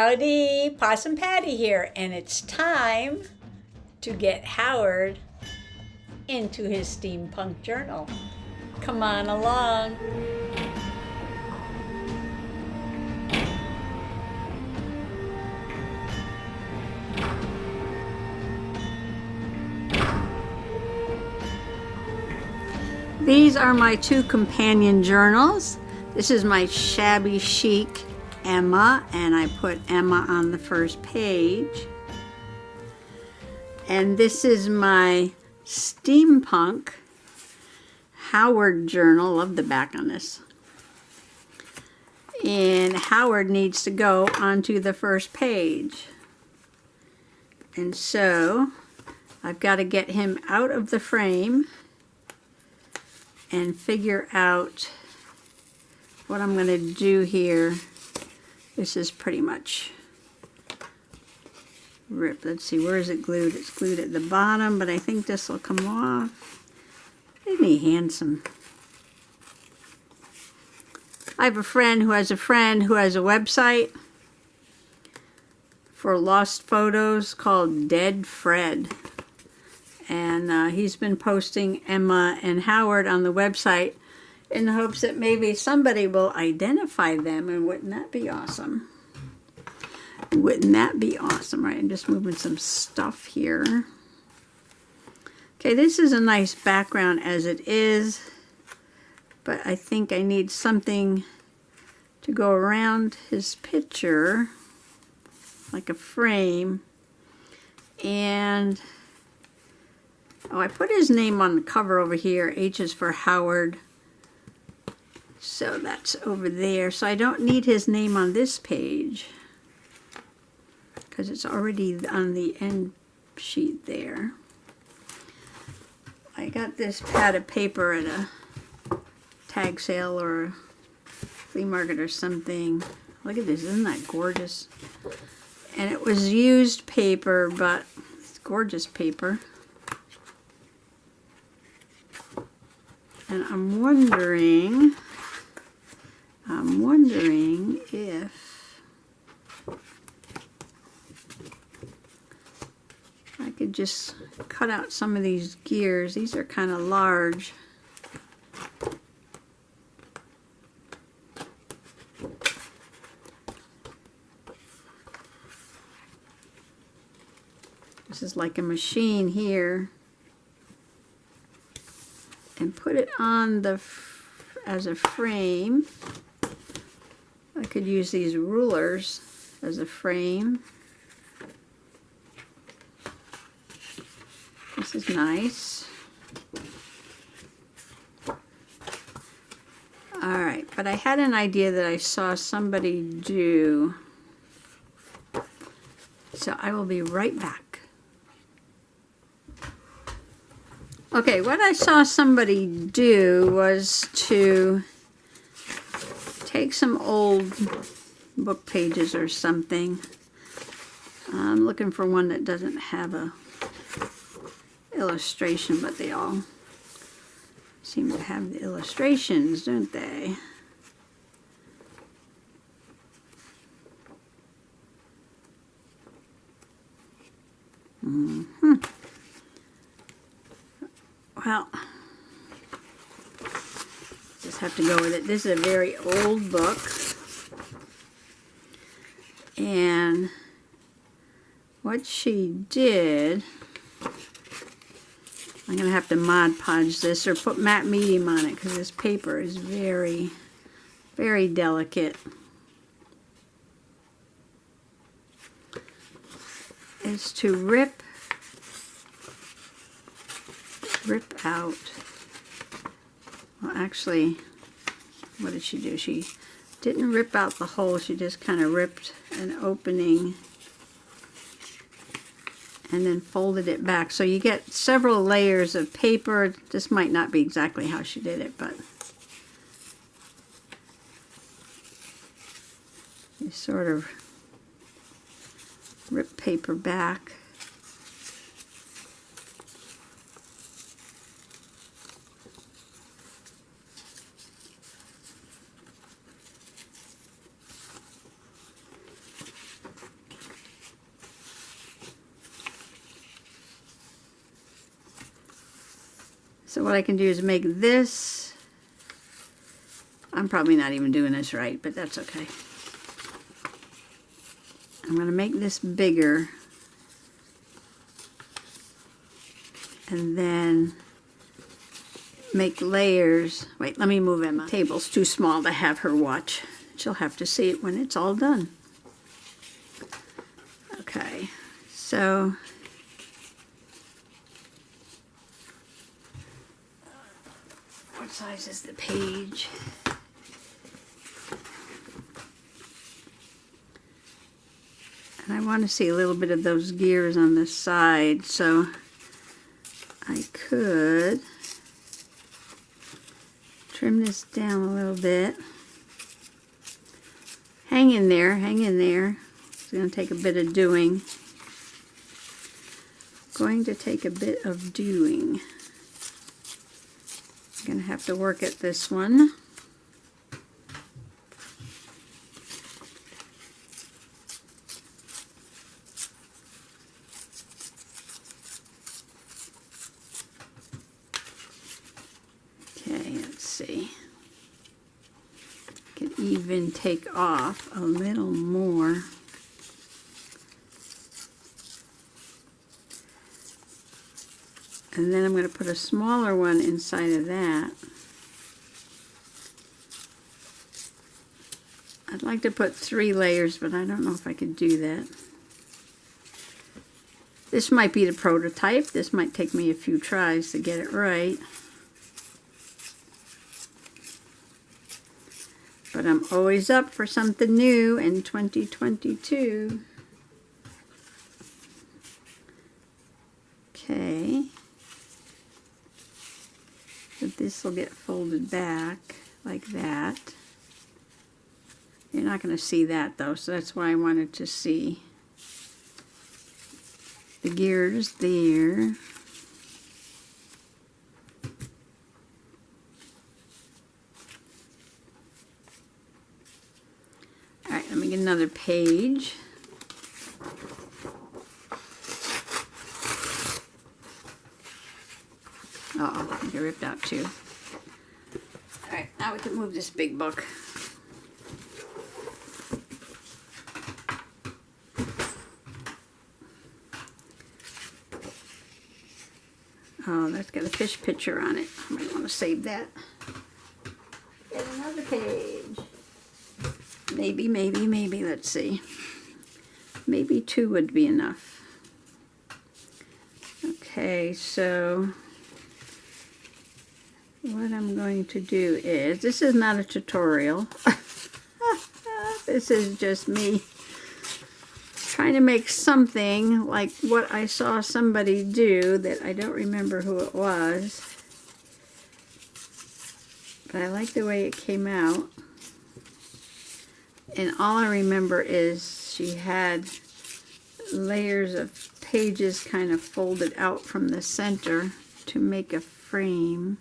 Howdy, Possum Patty here, and it's time to get Howard into his steampunk journal. Come on along. These are my two companion journals. This is my shabby chic Emma, and I put Emma on the first page. And this is my Steampunk Howard journal. Love the back on this. And Howard needs to go onto the first page. And so I've got to get him out of the frame and figure out what I'm going to do here. This is pretty much ripped. Let's see, where is it glued? It's glued at the bottom, but I think this will come off. Isn't he handsome? I have a friend who has a website for lost photos called Dead Fred. And he's been posting Emma and Howard on the website in the hopes that maybe somebody will identify them. And wouldn't that be awesome? Wouldn't that be awesome? Right, I'm just moving some stuff here. Okay, this is a nice background as it is, but I think I need something to go around his picture, like a frame. And oh, I put his name on the cover over here. H is for Howard. So that's over there. So I don't need his name on this page because it's already on the end sheet there. I got this pad of paper at a tag sale or a flea market or something. Look at this. Isn't that gorgeous? And it was used paper, but it's gorgeous paper. And I'm wondering if I could just cut out some of these gears. These are kind of large. This is like a machine here. And put it on as a frame. I could use these rulers as a frame. This is nice. All right, but I had an idea that I saw somebody do. So I will be right back. Okay, what I saw somebody do was to take some old book pages or something. I'm looking for one that doesn't have a illustration, but they all seem to have the illustrations, don't they? Well, just have to go with it. This is a very old book. And what she did, I'm going to have to Mod Podge this or put matte medium on it because this paper is very, very delicate. Is to rip out. Well, actually, what did she do? She didn't rip out the hole. She just kind of ripped an opening and then folded it back. So you get several layers of paper. This might not be exactly how she did it, but you sort of rip paper back. So what I can do is make this, I'm probably not even doing this right, but that's okay. I'm going to make this bigger. And then make layers. Wait, let me move Emma. The table's too small to have her watch. She'll have to see it when it's all done. Okay, so what size is the page? And I want to see a little bit of those gears on the side, so I could trim this down a little bit. Hang in there, hang in there. It's going to take a bit of doing. Going to take a bit of doing. I'm going to have to work at this one. Even take off a little more. And then I'm going to put a smaller one inside of that. I'd like to put 3 layers, but I don't know if I could do that. This might be the prototype. This might take me a few tries to get it right. But I'm always up for something new in 2022. Okay. So this will get folded back like that. You're not going to see that though, so that's why I wanted to see the gears there. Alright, let me get another page. Uh-oh, I ripped out 2. Alright, now we can move this big book. Oh, that's got a fish picture on it. I might want to save that. Get another page. Maybe, let's see. Maybe 2 would be enough. Okay, so what I'm going to do is, this is not a tutorial. This is just me trying to make something like what I saw somebody do that I don't remember who it was. But I like the way it came out. And all I remember is she had layers of pages kind of folded out from the center to make a frame.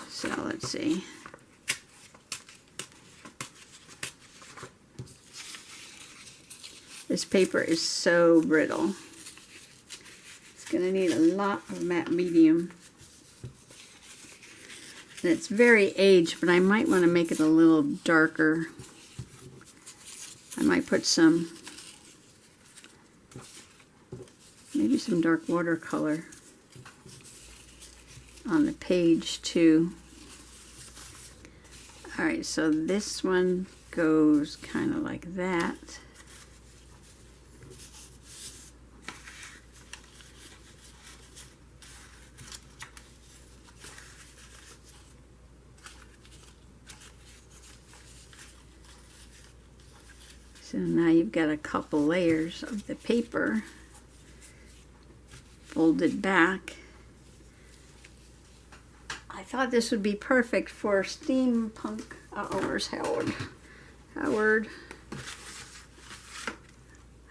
So let's see. This paper is so brittle. It's going to need a lot of matte medium. And it's very aged, but I might want to make it a little darker. I might put some, maybe some dark watercolor on the page too. Alright, so this one goes kind of like that. So now you've got a couple layers of the paper folded back. I thought this would be perfect for steampunk. Uh-oh, where's Howard? Howard.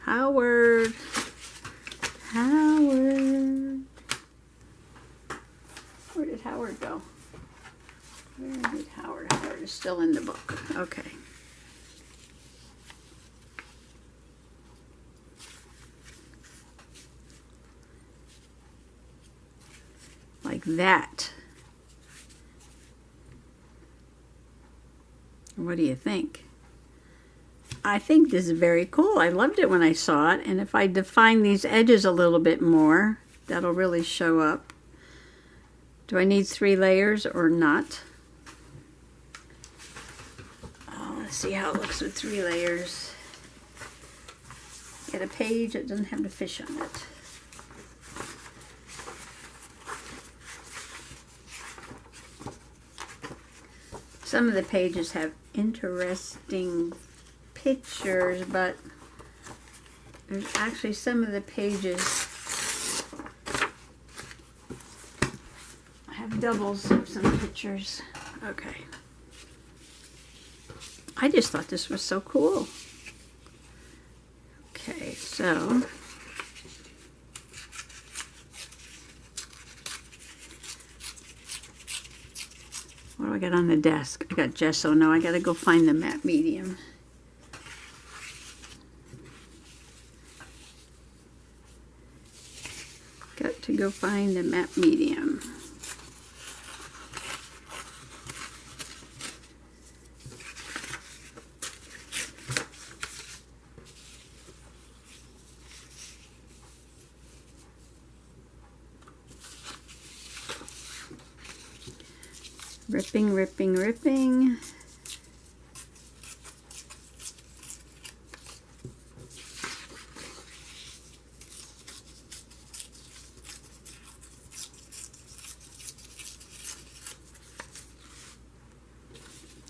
Howard. Howard. Where did Howard go? Where did Howard? Howard is still in the book. Okay. that. What do you think? I think this is very cool. I loved it when I saw it, and if I define these edges a little bit more, that'll really show up. Do I need 3 layers or not? Oh, let's see how it looks with 3 layers. Get a page that doesn't have the fish on it. Some of the pages have interesting pictures, but there's actually some of the pages have doubles of some pictures. Okay. I just thought this was so cool. Okay, so what do I got on the desk? I got gesso. Now I gotta go find the matte medium. Got to go find the matte medium. Ripping, ripping, ripping.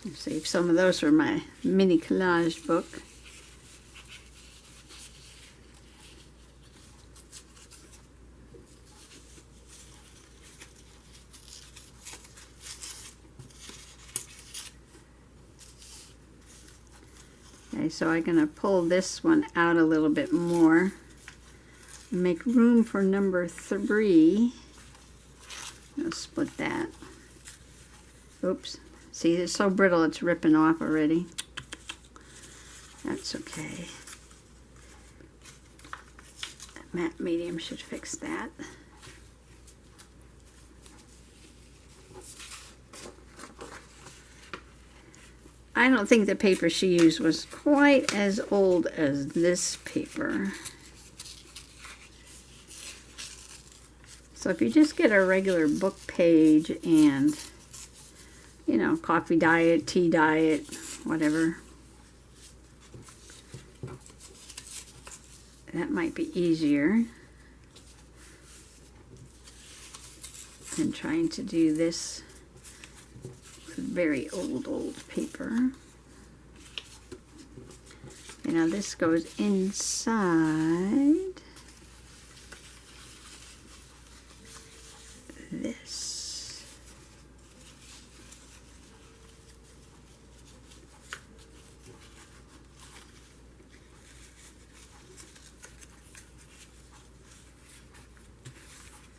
I'll save some of those for my mini collage book. Okay, so I'm going to pull this one out a little bit more and make room for number 3. I'll split that. Oops. See, it's so brittle it's ripping off already. That's okay. That matte medium should fix that. I don't think the paper she used was quite as old as this paper. So if you just get a regular book page and, you know, coffee diet, tea diet, whatever, that might be easier than trying to do this very old paper. And now this goes inside this.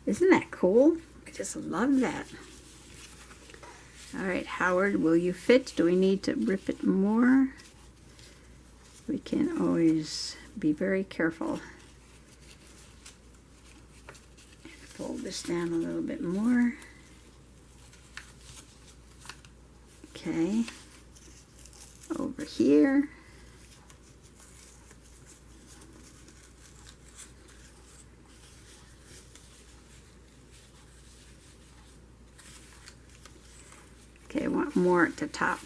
Isn't that cool? I just love that. All right, Howard, will you fit? Do we need to rip it more? We can always be very careful. Fold this down a little bit more. Okay, over here. Okay, I want more at the top.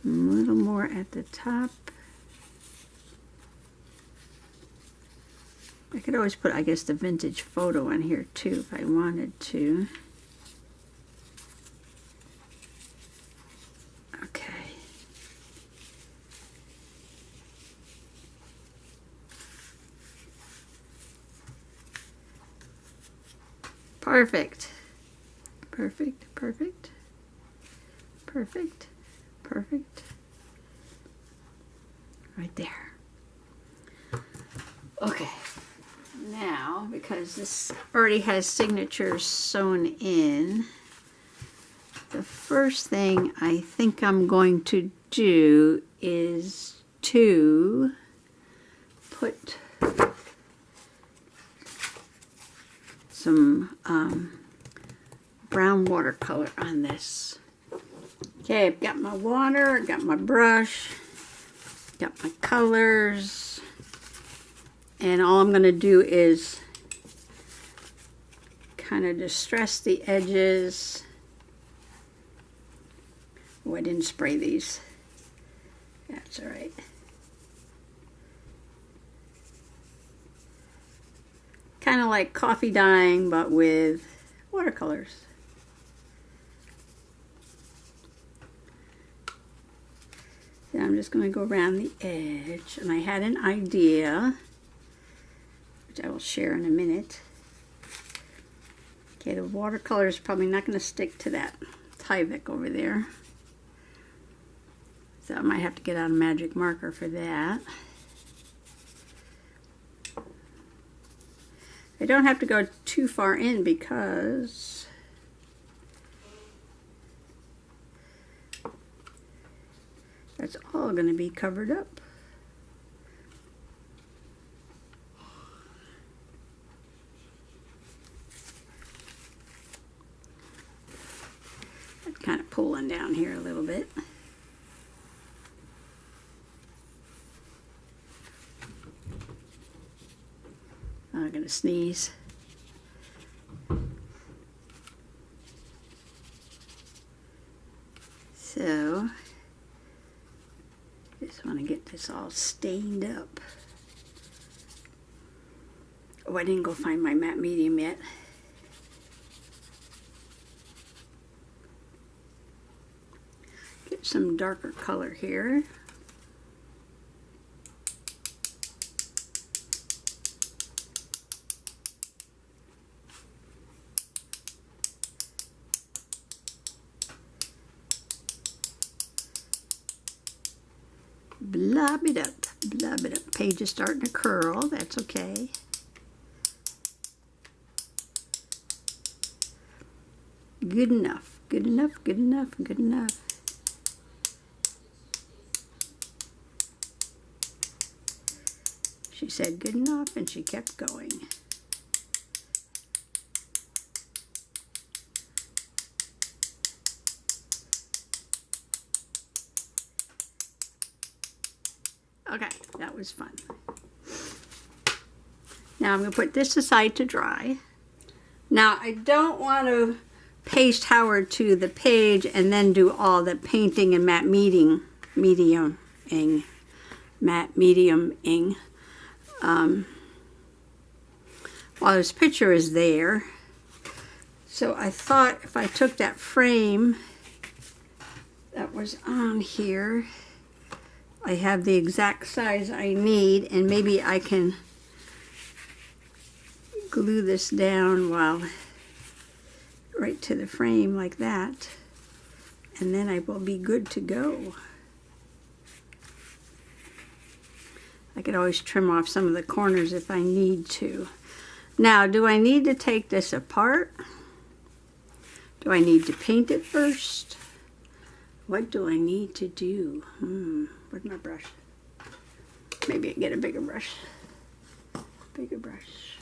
A little more at the top. I could always put, I guess, the vintage photo in here too if I wanted to. Okay. Perfect. Perfect, perfect, perfect, perfect. Right there. Okay. Now, because this already has signatures sewn in, the first thing I think I'm going to do is to some brown watercolor on this. Okay, I've got my water, got my brush, got my colors, and all I'm going to do is kind of distress the edges. Oh, I didn't spray these. That's all right. Kind of like coffee dyeing, but with watercolors. Then I'm just going to go around the edge, and I had an idea, which I will share in a minute. Okay, the watercolor is probably not going to stick to that Tyvek over there. So I might have to get out a magic marker for that. I don't have to go too far in because that's all going to be covered up. I'm kind of pulling down here a little bit. I'm going to sneeze. So, just want to get this all stained up. Oh, I didn't go find my matte medium yet. Get some darker color here. Blob it up, blob it up. Page is starting to curl, that's okay. Good enough, good enough, good enough, good enough. She said good enough and she kept going. Okay, that was fun. Now I'm going to put this aside to dry. Now I don't want to paste Howard to the page and then do all the painting and matte mediuming. While his picture is there. So I thought if I took that frame that was on here, I have the exact size I need, and maybe I can glue this down right to the frame like that, and then I will be good to go. I could always trim off some of the corners if I need to. Now, do I need to take this apart? Do I need to paint it first? What do I need to do? Where's my brush? Maybe I can get a bigger brush. Bigger brush.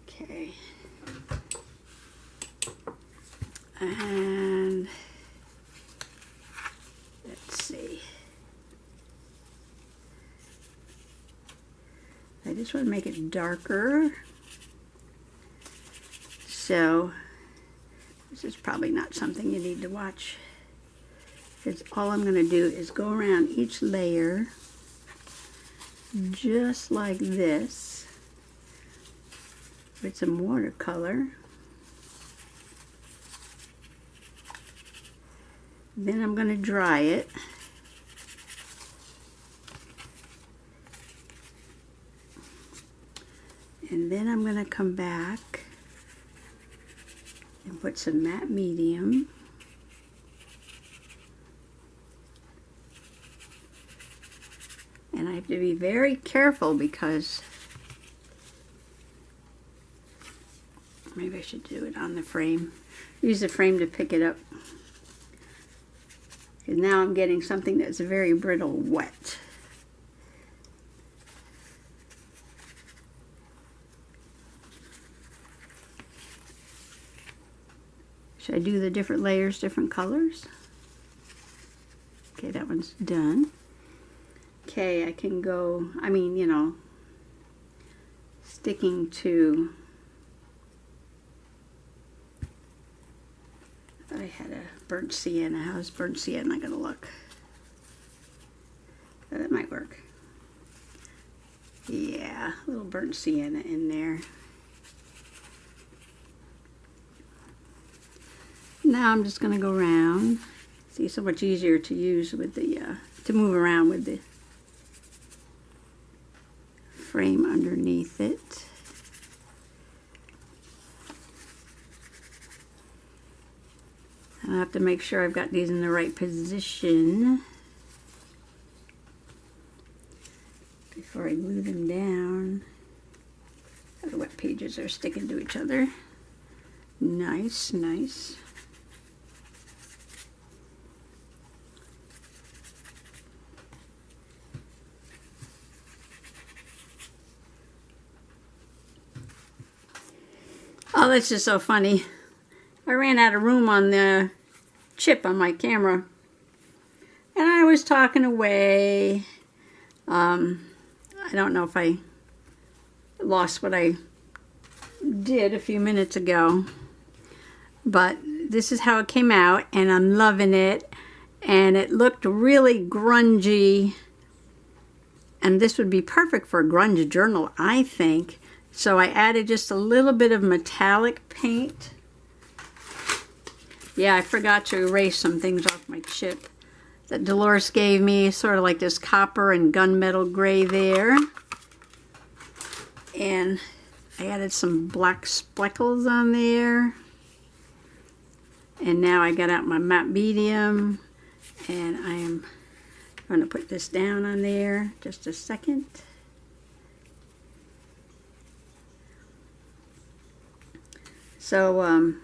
Okay. And let's see. I just want to make it darker. So this is probably not something you need to watch. Because all I'm going to do is go around each layer just like this with some watercolor. Then I'm going to dry it. And then I'm going to come back and put some matte medium. And I have to be very careful because maybe I should do it on the frame. Use the frame to pick it up. Because now I'm getting something that's very brittle wet. Should I do the different layers, different colors? Okay, that one's done. Okay, I can go, I mean, you know, sticking to, I thought I had a burnt sienna. How's burnt sienna gonna look? Oh, that might work. Yeah, a little burnt sienna in there. Now I'm just gonna go around. See, so much easier to use with the, to move around with the frame underneath it. I have to make sure I've got these in the right position before I glue them down. The wet pages are sticking to each other. Nice, nice. Oh, that's just so funny. I ran out of room on the chip on my camera. And I was talking away. I don't know if I lost what I did a few minutes ago. But this is how it came out, and I'm loving it. And it looked really grungy. And this would be perfect for a grunge journal, I think. So I added just a little bit of metallic paint. Yeah, I forgot to erase some things off my chip that Dolores gave me, sort of like this copper and gunmetal gray there. And I added some black speckles on there. And now I got out my matte medium, and I am going to put this down on there. Just a second. So,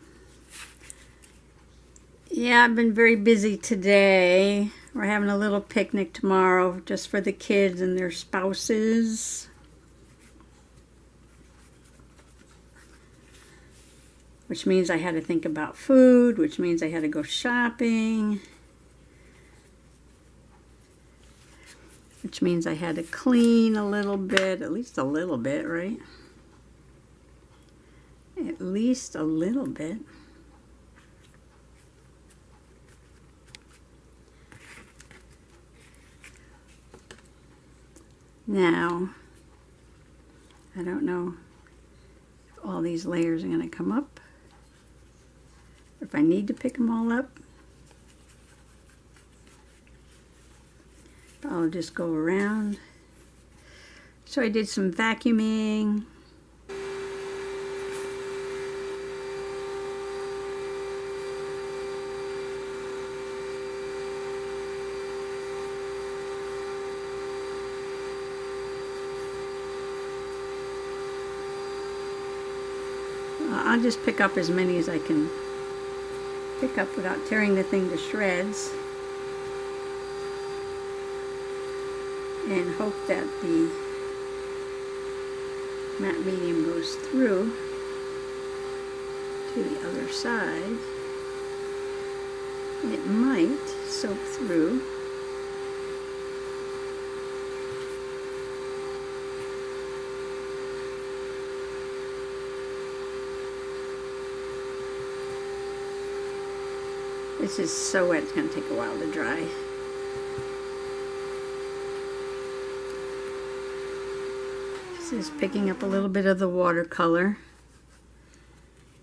yeah, I've been very busy today. We're having a little picnic tomorrow just for the kids and their spouses. Which means I had to think about food, which means I had to go shopping. Which means I had to clean a little bit, at least a little bit, right? At least a little bit. Now, I don't know if all these layers are going to come up, or if I need to pick them all up. I'll just go around. So I did some vacuuming. I'll just pick up as many as I can pick up without tearing the thing to shreds. And hope that the matte medium goes through to the other side. It might soak through. This is so wet, it's going to take a while to dry. This is picking up a little bit of the watercolor,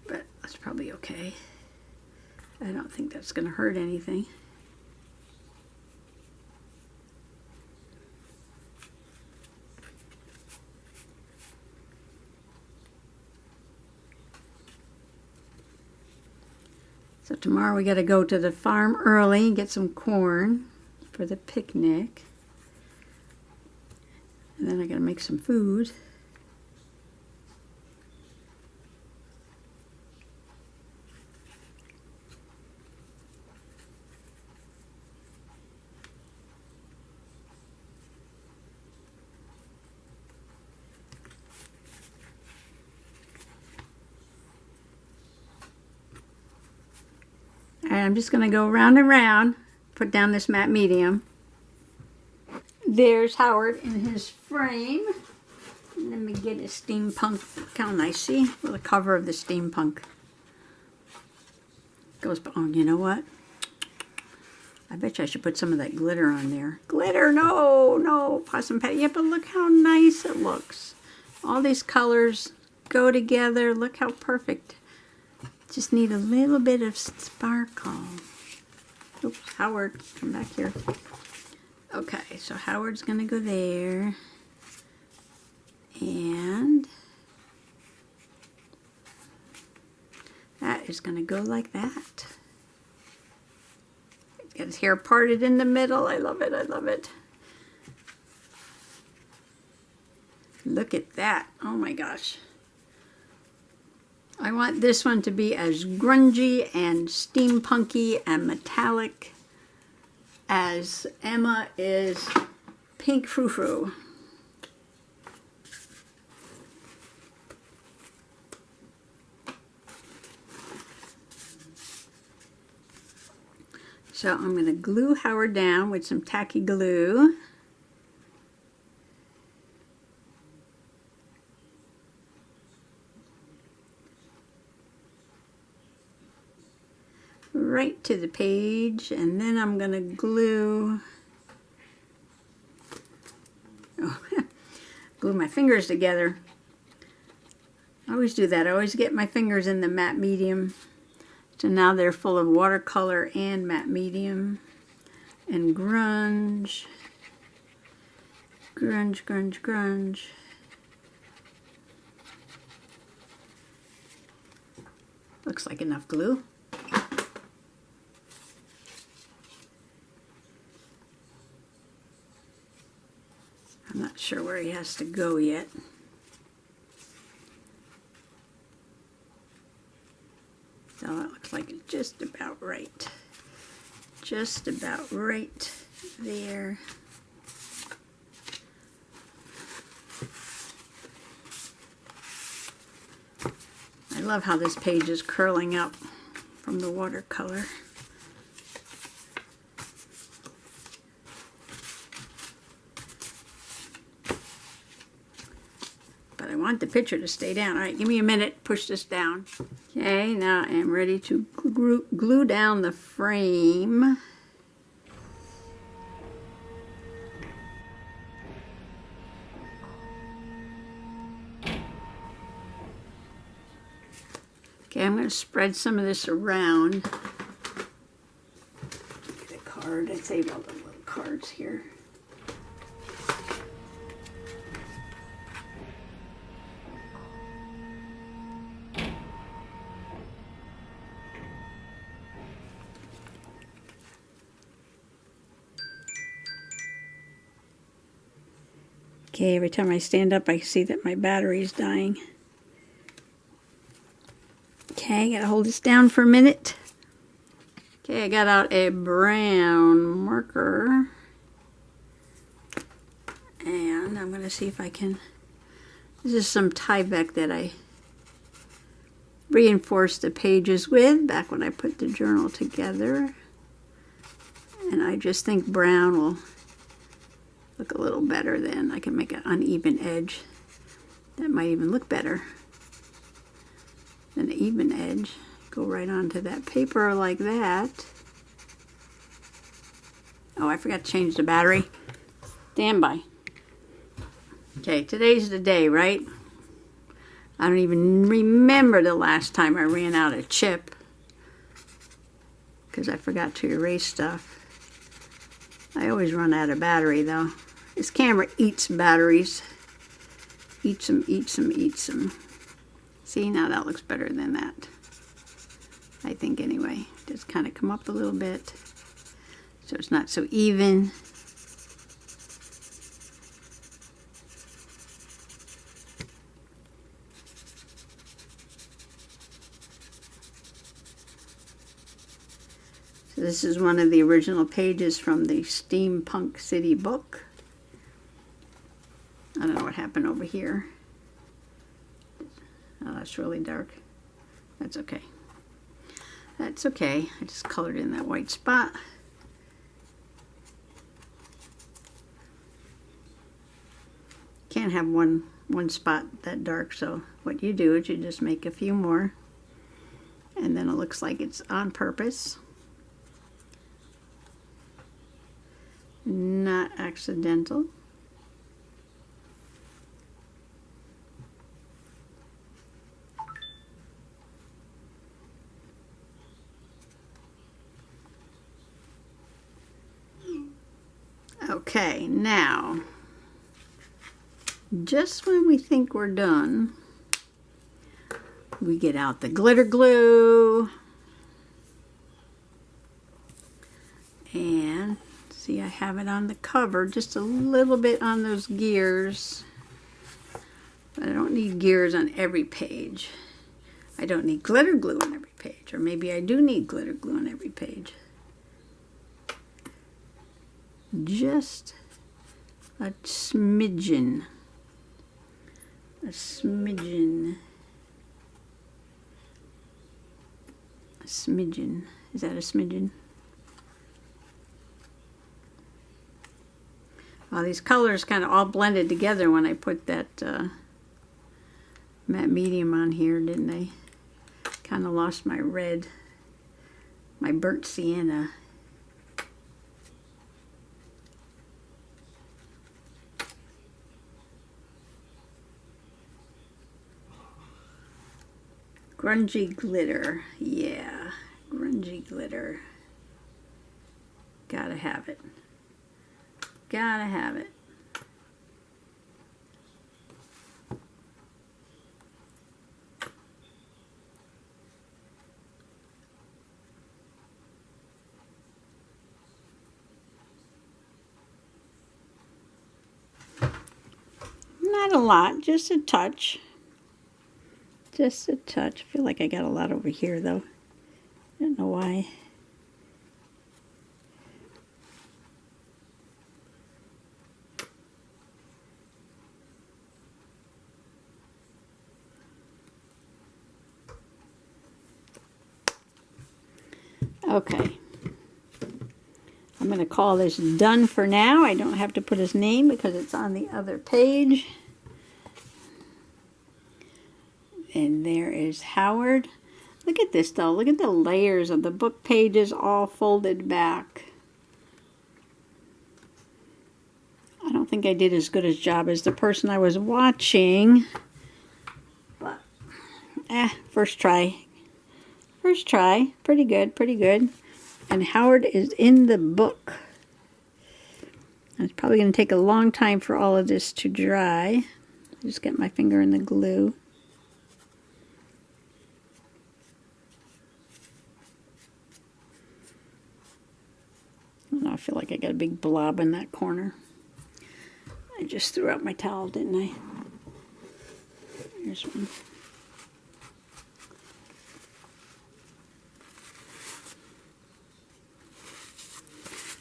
but that's probably okay. I don't think that's going to hurt anything. So tomorrow we got to go to the farm early and get some corn for the picnic. And then I got to make some food. And I'm just going to go round and round, put down this matte medium. There's Howard in his frame. Let me get his Steampunk. Look how nice, see? With the cover of the Steampunk. Goes, oh, you know what? I bet you I should put some of that glitter on there. Glitter, no, Possum Patty. Yeah, but look how nice it looks. All these colors go together. Look how perfect. Just need a little bit of sparkle. Oops, Howard, come back here. Okay, so Howard's gonna go there. And that is gonna go like that. Got his hair parted in the middle. I love it, I love it. Look at that, oh my gosh. I want this one to be as grungy and steampunky and metallic as Emma is pink frou-frou. So I'm going to glue Howard down with some tacky glue. Right to the page, and then I'm going to glue, glue my fingers together. I always do that. I always get my fingers in the matte medium. So now they're full of watercolor and matte medium and grunge. Grunge, grunge, grunge. Looks like enough glue. I'm not sure where he has to go yet. So that looks like it's just about right. Just about right there. I love how this page is curling up from the watercolor. But I want the picture to stay down. All right, give me a minute, push this down. Okay, now I'm ready to glue down the frame. Okay, I'm going to spread some of this around. Get a card. I saved all the little cards here. Okay, every time I stand up, I see that my battery's dying. Okay, gotta hold this down for a minute. Okay, I got out a brown marker. And I'm gonna see if I can, this is some Tyvek that I reinforced the pages with back when I put the journal together. And I just think brown will look a little better then. I can make an uneven edge. That might even look better than an even edge. Go right onto that paper like that. Oh, I forgot to change the battery. Stand by. Okay, today's the day, right? I don't even remember the last time I ran out of chip because I forgot to erase stuff. I always run out of battery though. This camera eats batteries. Eats them, eats them, eats them. See, now that looks better than that. I think anyway. Just kind of come up a little bit so it's not so even. So this is one of the original pages from the Steampunk City book. I don't know what happened over here. Oh, that's really dark. That's okay. That's okay. I just colored in that white spot. Can't have one spot that dark, so what you do is you just make a few more, and then it looks like it's on purpose, not accidental. Okay, now, just when we think we're done, we get out the glitter glue. And see, I have it on the cover, just a little bit on those gears. But I don't need gears on every page. I don't need glitter glue on every page. Or maybe I do need glitter glue on every page. Just a smidgen. A smidgen. A smidgen. Is that a smidgen? Well, these colors kind of all blended together when I put that matte medium on here, didn't they? Kind of lost my red, my burnt sienna. Grungy glitter, yeah, grungy glitter. Gotta have it. Gotta have it. Not a lot, just a touch. Just a touch. I feel like I got a lot over here though. I don't know why. Okay. I'm going to call this done for now. I don't have to put his name because it's on the other page. And there is Howard. Look at this though. Look at the layers of the book pages all folded back. I don't think I did as good a job as the person I was watching. But, first try. First try. Pretty good, pretty good. And Howard is in the book. It's probably going to take a long time for all of this to dry. Just get my finger in the glue. I feel like I got a big blob in that corner. I just threw out my towel, didn't I? Here's one.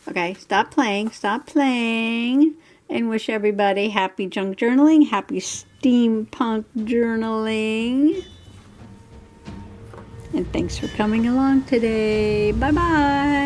Okay, stop playing, and wish everybody happy junk journaling, happy steampunk journaling. And thanks for coming along today. Bye-bye.